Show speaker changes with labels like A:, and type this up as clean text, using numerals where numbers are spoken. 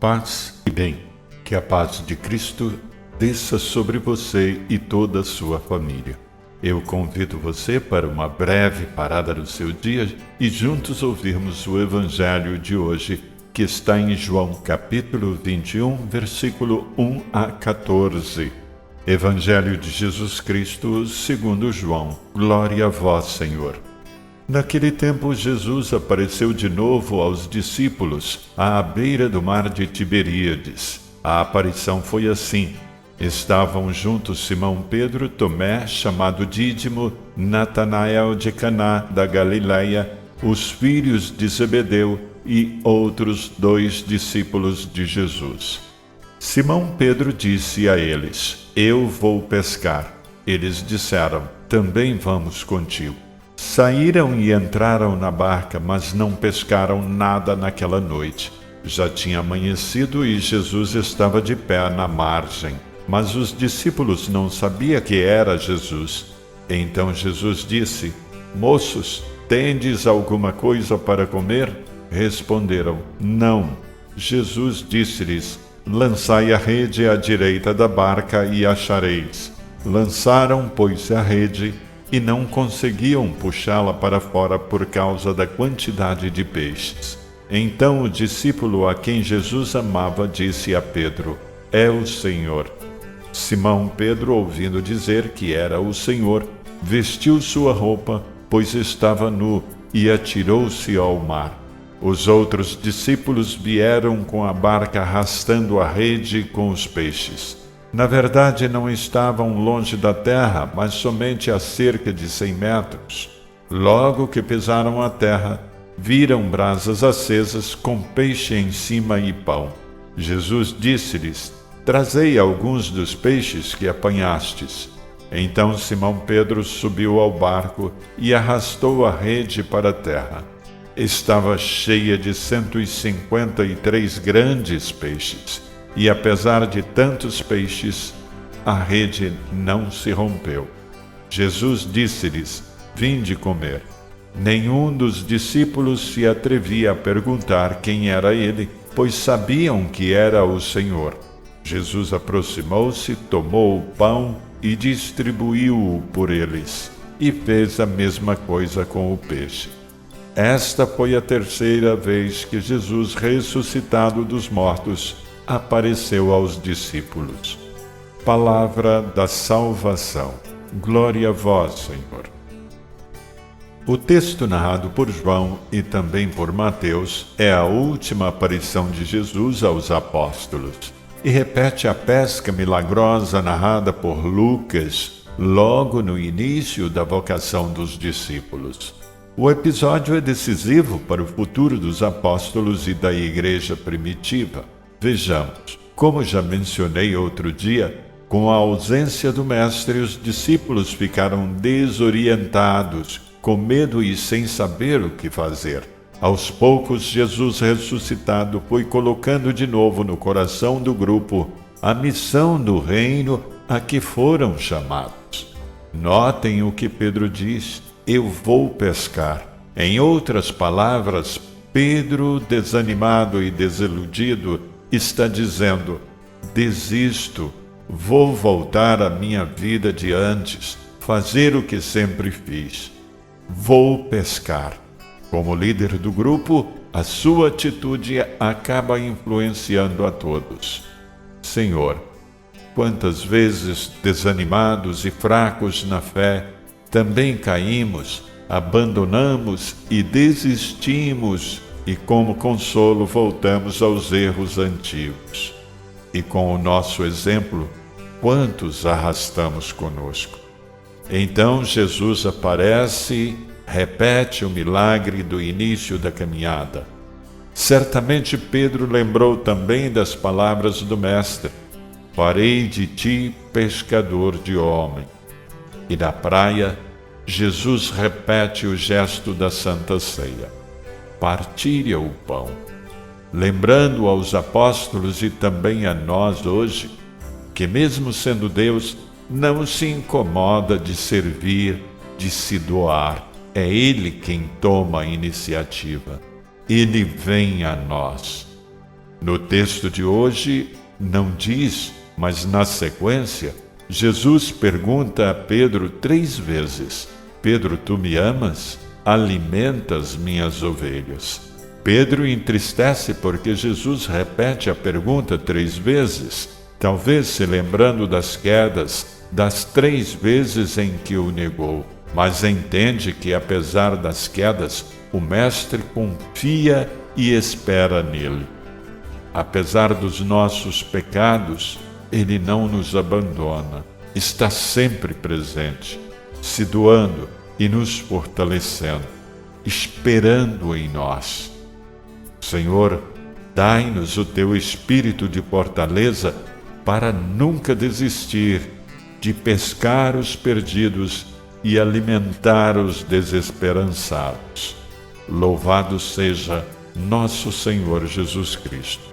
A: Paz e bem, que a paz de Cristo desça sobre você e toda a sua família. Eu convido você para uma breve parada no seu dia e juntos ouvirmos o Evangelho de hoje, que está em João capítulo 21, versículo 1 a 14. Evangelho de Jesus Cristo segundo João. Glória a vós, Senhor. Naquele tempo, Jesus apareceu de novo aos discípulos, à beira do mar de Tiberíades. A aparição foi assim. Estavam juntos Simão Pedro, Tomé, chamado Dídimo, Natanael de Caná da Galileia, os filhos de Zebedeu e outros 2 discípulos de Jesus. Simão Pedro disse a eles: Eu vou pescar. Eles disseram: Também vamos contigo. Saíram e entraram na barca, mas não pescaram nada naquela noite. Já tinha amanhecido e Jesus estava de pé na margem, mas os discípulos não sabiam que era Jesus. Então Jesus disse: Moços, tendes alguma coisa para comer? Responderam: Não. Jesus disse-lhes: Lançai a rede à direita da barca e achareis. Lançaram, pois, a rede e não conseguiam puxá-la para fora por causa da quantidade de peixes. Então o discípulo a quem Jesus amava disse a Pedro: É o Senhor. Simão Pedro, ouvindo dizer que era o Senhor, vestiu sua roupa, pois estava nu, e atirou-se ao mar. Os outros discípulos vieram com a barca arrastando a rede com os peixes. Na verdade, não estavam longe da terra, mas somente a cerca de 100 metros. Logo que pisaram a terra, viram brasas acesas com peixe em cima e pão. Jesus disse-lhes: Trazei alguns dos peixes que apanhastes. Então Simão Pedro subiu ao barco e arrastou a rede para a terra. Estava cheia de 153 grandes peixes. E apesar de tantos peixes, a rede não se rompeu. Jesus disse-lhes: Vinde comer. Nenhum dos discípulos se atrevia a perguntar quem era ele, pois sabiam que era o Senhor. Jesus aproximou-se, tomou o pão e distribuiu-o por eles, e fez a mesma coisa com o peixe. Esta foi a terceira vez que Jesus, ressuscitado dos mortos, apareceu aos discípulos. Palavra da salvação. Glória a vós, Senhor. O texto narrado por João e também por Mateus é a última aparição de Jesus aos apóstolos e repete a pesca milagrosa narrada por Lucas logo no início da vocação dos discípulos. O episódio é decisivo para o futuro dos apóstolos e da igreja primitiva. Vejamos, como já mencionei outro dia, com a ausência do Mestre, os discípulos ficaram desorientados, com medo e sem saber o que fazer. Aos poucos, Jesus ressuscitado foi colocando de novo no coração do grupo a missão do reino a que foram chamados. Notem o que Pedro diz: Eu vou pescar. Em outras palavras, Pedro, desanimado e desiludido, está dizendo: Desisto, vou voltar à minha vida de antes, fazer o que sempre fiz. Vou pescar. Como líder do grupo, a sua atitude acaba influenciando a todos. Senhor, quantas vezes, desanimados e fracos na fé, também caímos, abandonamos e desistimos, e como consolo voltamos aos erros antigos. E com o nosso exemplo, quantos arrastamos conosco? Então Jesus aparece, repete o milagre do início da caminhada. Certamente Pedro lembrou também das palavras do Mestre: Farei de ti pescador de homem. E na praia, Jesus repete o gesto da Santa Ceia. Partilha o pão, lembrando aos apóstolos e também a nós hoje, que mesmo sendo Deus, não se incomoda de servir, de se doar. É Ele quem toma a iniciativa. Ele vem a nós. No texto de hoje, não diz, mas na sequência, Jesus pergunta a Pedro 3 vezes: Pedro, tu me amas? Alimenta as minhas ovelhas. Pedro entristece porque Jesus repete a pergunta 3 vezes, talvez se lembrando das quedas, das 3 vezes em que o negou, mas entende que, apesar das quedas, o Mestre confia e espera nele. Apesar dos nossos pecados, ele não nos abandona, está sempre presente, se doando e nos fortalecendo, esperando em nós. Senhor, dai-nos o teu espírito de fortaleza para nunca desistir de pescar os perdidos e alimentar os desesperançados. Louvado seja nosso Senhor Jesus Cristo.